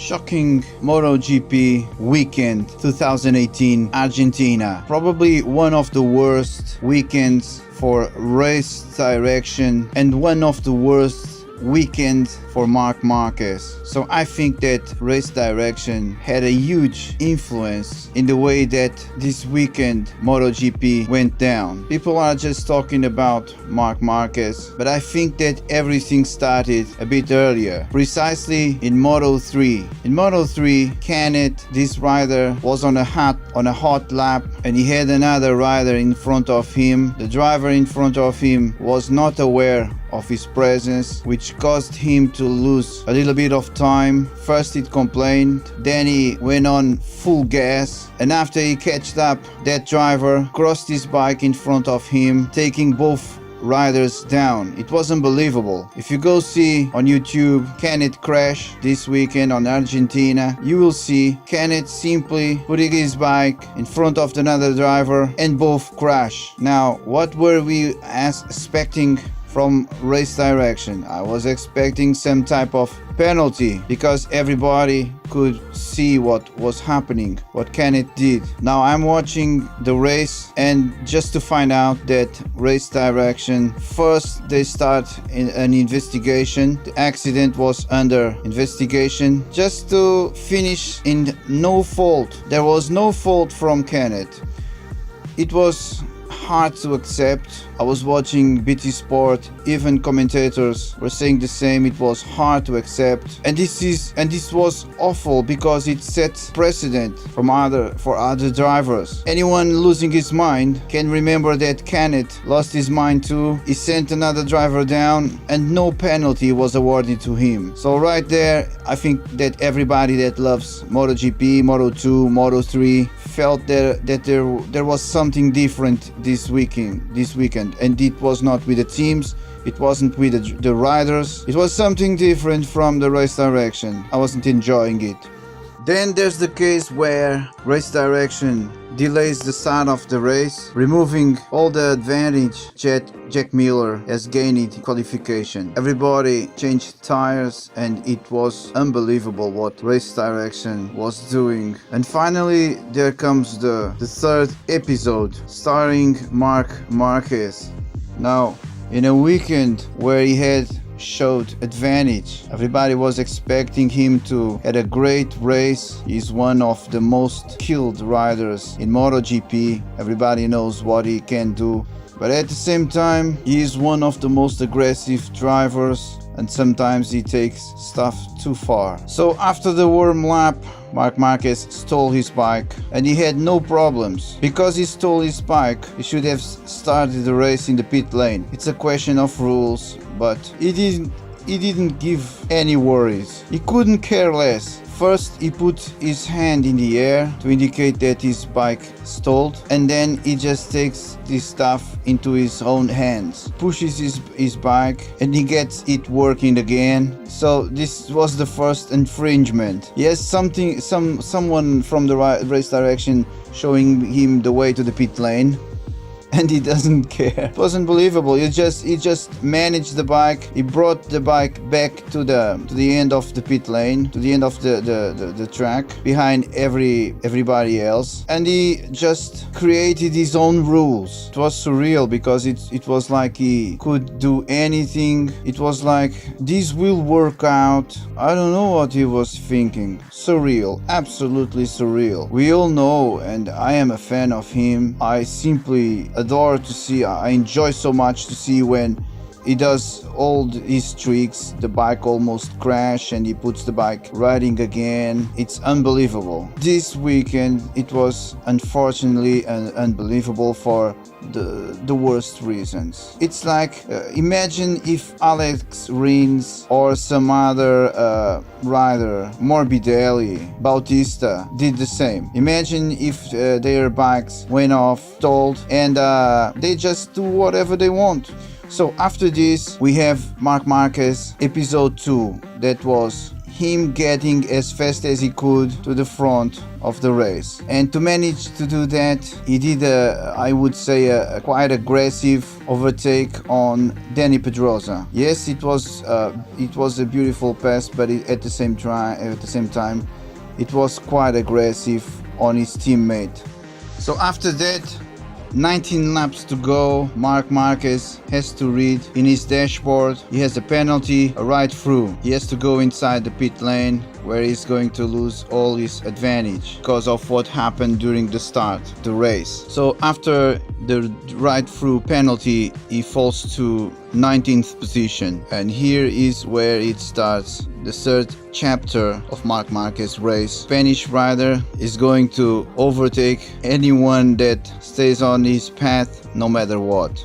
Shocking MotoGP weekend 2018 Argentina. Probably one of the worst weekends for race direction and one of the worst weekends for Marc Marquez. So I think that race direction had a huge influence in the way that this weekend MotoGP went down. People are just talking about Marc Marquez, but I think that everything started a bit earlier, precisely in Moto3. In Moto3, Canet, this rider, was on a hot lap, and he had another rider in front of him. The driver in front of him was not aware of his presence, which caused him to lose a little bit of time. First it complained, then he went on full gas, and after he catched up, that driver crossed his bike in front of him, taking both riders down. It was unbelievable. If you go see on YouTube Canet crash this weekend on Argentina, you will see Canet simply putting his bike in front of another driver and both crash. Now, what were we expecting from race direction? I was expecting some type of penalty because everybody could see what was happening, what Canet did. Now I'm watching the race, and just to find out that race direction, first they start an investigation. The accident was under investigation, just to finish in no fault. There was no fault from Canet. It was hard to accept. I was watching BT Sport, even commentators were saying the same. It was hard to accept, and this was awful because it sets precedent for other drivers. Anyone losing his mind can remember that Canet lost his mind too. He sent another driver down and no penalty was awarded to him. So right there, I think that everybody that loves MotoGP, Moto2, Moto3 felt that there was something different this weekend, and it was not with the teams, it wasn't with the riders, it was something different from the race direction. I wasn't enjoying it. Then there's the case where race direction delays the start of the race, removing all the advantage Jack Miller has gained in qualification. Everybody changed tires, and it was unbelievable what race direction was doing. And finally there comes the third episode starring Marc Marquez. Now, in a weekend where he had showed advantage, everybody was expecting him to had a great race. He's one of the most skilled riders in MotoGP. Everybody knows what he can do, but at the same time he is one of the most aggressive drivers, and sometimes he takes stuff too far. So after the warm lap, Marc Marquez stole his bike, and he had no problems. Because he stole his bike, he should have started the race in the pit lane. It's a question of rules, but he didn't give any worries. He couldn't care less. First he put his hand in the air to indicate that his bike stalled, and then he just takes this stuff into his own hands, pushes his bike, and he gets it working again. So this was the first infringement. Yes, someone from the race direction showing him the way to the pit lane, and he doesn't care. It was unbelievable. He just managed the bike. He brought the bike back to the end of the pit lane, to the end of the track, behind everybody else, and he just created his own rules. It was surreal because it was like he could do anything. It was like, this will work out. I don't know what he was thinking. Surreal, absolutely surreal. We all know, and I am a fan of him. I simply adore to see. I enjoy so much to see when he does all his tricks. The bike almost crashed and he puts the bike riding again. It's unbelievable. This weekend it was unfortunately unbelievable for the worst reasons. It's like imagine if Alex Rins or some other rider, Morbidelli, Bautista, did the same. Imagine if their bikes went off, stalled, and they just do whatever they want. So after this we have Marc Marquez episode 2. That was him getting as fast as he could to the front of the race. And to manage to do that, he did I would say a quite aggressive overtake on Dani Pedrosa. Yes, it was a beautiful pass, but at the same time it was quite aggressive on his teammate. So after that, 19 laps to go, Marc Marquez has to read in his dashboard. He has a penalty, a right through. He has to go inside the pit lane, where he's going to lose all his advantage because of what happened during the start of the race. So after the right through penalty, he falls to 19th position, and here is where it starts, the third chapter of Marc Marquez's race. Spanish rider is going to overtake anyone that stays on his path, no matter what.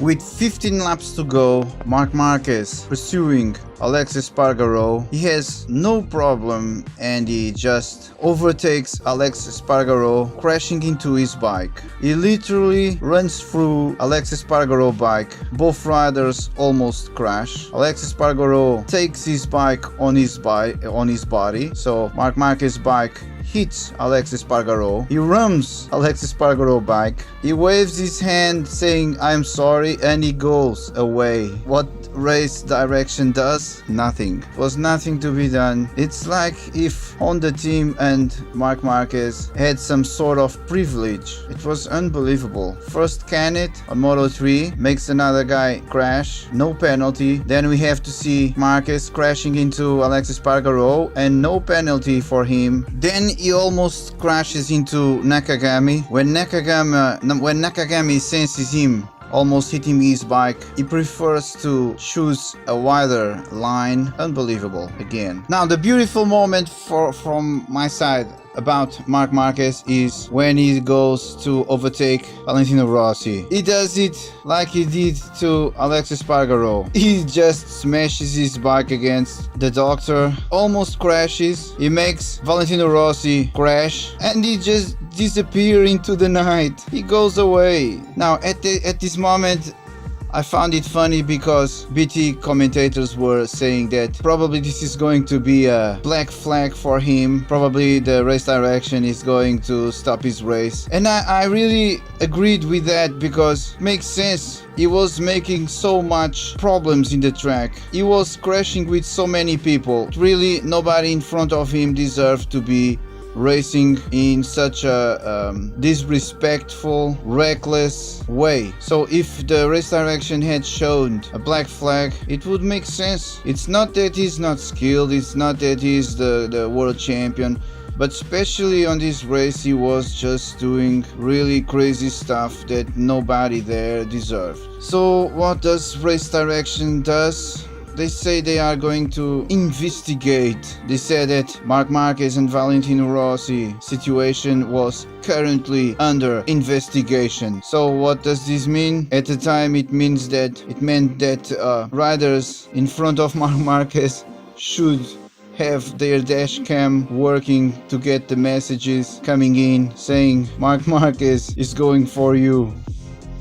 With 15 laps to go, Marc Marquez pursuing Aleix Espargaro. He has no problem and he just overtakes Aleix Espargaro, crashing into his bike. He literally runs through Aleix Espargaro's bike. Both riders almost crash. Aleix Espargaro takes his bike on his body, so Marc Marquez's bike hits Aleix Espargaro. He rams Aleix Espargaro's bike. He waves his hand saying "I'm sorry" and he goes away. What race direction does? Nothing. It was nothing to be done. It's like if Honda team and Marc Marquez had some sort of privilege. It was unbelievable. First Canet on Moto3 makes another guy crash, no penalty. Then we have to see Marquez crashing into Aleix Espargaro and no penalty for him. Then he almost crashes into Nakagami. When Nakagami senses him almost hitting his bike, he prefers to choose a wider line. Unbelievable again. Now the beautiful moment from my side about Marc Marquez is when he goes to overtake Valentino Rossi. He does it like he did to Aleix Espargaro. He just smashes his bike against the doctor, almost crashes. He makes Valentino Rossi crash and he just disappears into the night. He goes away. Now at this moment, I found it funny because BT commentators were saying that probably this is going to be a black flag for him. Probably the race direction is going to stop his race. And I really agreed with that because it makes sense. He was making so much problems in the track. He was crashing with so many people. Really, nobody in front of him deserved to be racing in such a disrespectful, reckless way. So if the race direction had shown a black flag, it would make sense. It's not that he's not skilled, it's not that he's the world champion, but especially on this race he was just doing really crazy stuff that nobody there deserved. So what does race direction does? They say they are going to investigate. They said that Marc Marquez and Valentino Rossi situation was currently under investigation. So what does this mean? At the time it meant that riders in front of Marc Marquez should have their dash cam working to get the messages coming in saying Marc Marquez is going for you.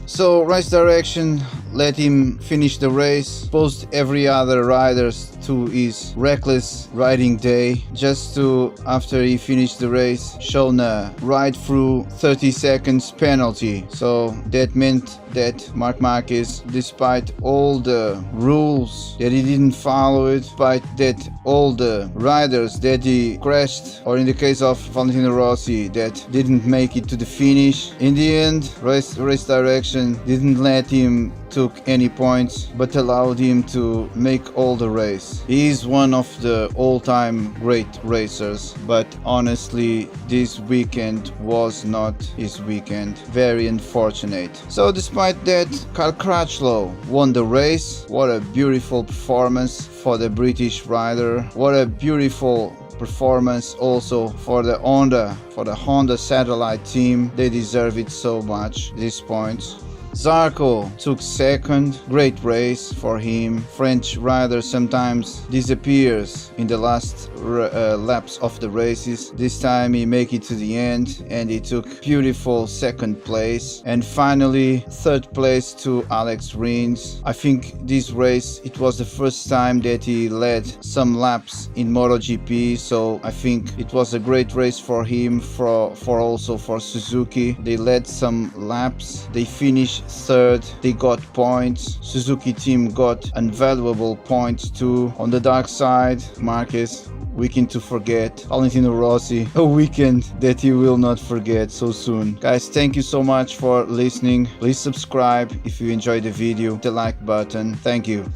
So race direction let him finish the race, post every other riders to his reckless riding day, just to, after he finished the race, shown a ride through 30 seconds penalty. So that meant that Marc Marquez, despite all the rules that he didn't follow it, despite that all the riders that he crashed, or in the case of Valentino Rossi that didn't make it to the finish, in the end race direction didn't let him took any points but allowed him to make all the race. He is one of the all-time great racers, but honestly this weekend was not his weekend. Very unfortunate. So despite that, Carl Crutchlow won the race. What a beautiful performance for the British rider. What a beautiful performance also for the Honda satellite team. They deserve it so much, these points. Zarco took second, great race for him. French rider sometimes disappears in the last laps of the races. This time he made it to the end and he took beautiful second place. And finally third place to Alex Rins. I think this race, it was the first time that he led some laps in MotoGP, so I think it was a great race for him, for also for Suzuki. They led some laps, they finished third, they got points. Suzuki team got invaluable points too. On the dark side, Marquez, weekend to forget. Valentino Rossi, a weekend that you will not forget so soon. Guys, thank you so much for listening. Please subscribe if you enjoyed the video, the like button. Thank you.